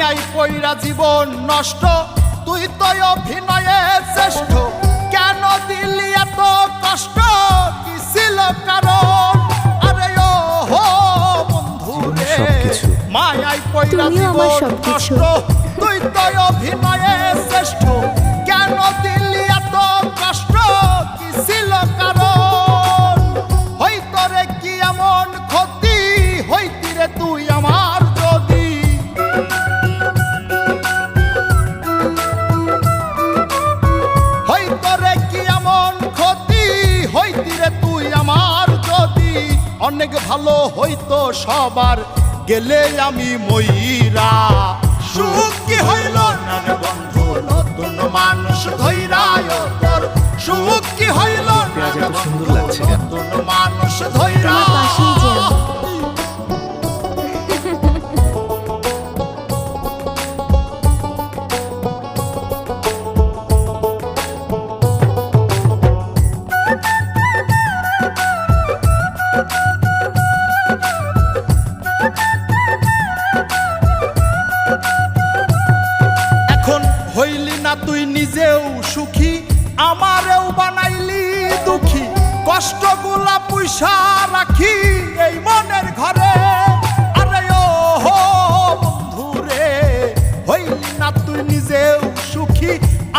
মায়াই পইরা জীবন নষ্ট, তুই তো অভিনয়ে শ্রেষ্ঠ। কেন দিলি এত কষ্ট, কি ছিল কারণ? আরে ও হো বন্ধু রে, মায়াই পইরা জীবন নষ্ট, তুই তো অভিনয়ে শ্রেষ্ঠ। কেন দিলি এত কষ্ট, কি ছিল কারণ? হইতো রে কি এমন ক্ষতি, হইতি রে তুই আমার যদি। হইতো রে কি এমন ক্ষতি, হইতি রে তুই আমার যদি। অনেক ভালো হইতো সবার, গেলে আমি ময়রা। সুখ কি হইল না রে বন্ধু, নতুন মানুষ ধৈরায় তোর। সুখ কি হইল না রে বন্ধু, নতুন মানুষ ধৈরা। হইলি না তুই নিজেও সুখী, আমারেও বানাইলি দুঃখী। কষ্টগুলা পয়সা রাখি এই মনের ঘরে। আরে ও হো বন্ধু রে, হইলি না তুই নিজেও সুখী,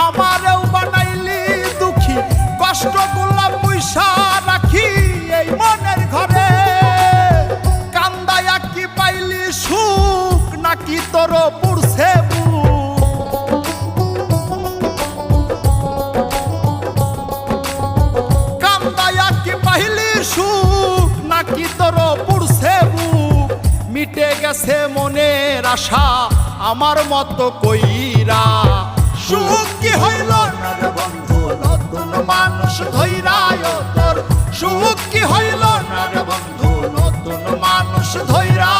আমারেও বানাইলি দুঃখী। কষ্টগুলা পয়সা রাখি এই মনের ঘরে। কান্দায়া কি পাইলি সুখ, নাকি তোর পুরছে সুখ, নাকি তোর পুরছে বুক? মিটে গেছে মনের আশা আমার মতো কইরা। সুখ কি হইল না রে বন্ধু, নতুন মানুষ ধৈরায় তোর। সুখ কি হইল না রে বন্ধু, নতুন মানুষ ধৈরা।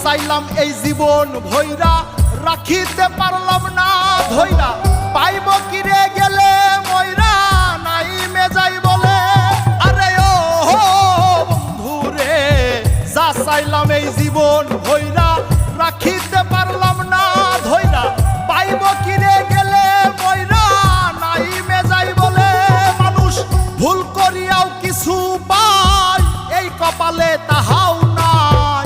চাইলাম এই জীবন ভৈরা, রাখিতে পারলাম না ধৈরা। পাইব কিরে গেলে ময়রা, নাই মেজাই বলে। আরে ও বন্ধু রে, যা চাইলাম এই জীবন ভৈরা, রাখিতে পারলাম না ধৈরা। পাইব কিরে গেলে ময়রা, নাই মেজাই বলে। মানুষ ভুল করিয়াও কিছু পায়, এই কপালে তাহাও নাই।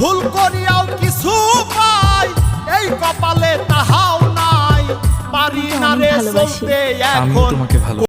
ভুল করিয়াও কিছু পাই, এই কপালে তাহাও নাই। পারি না রে চলতে এখন।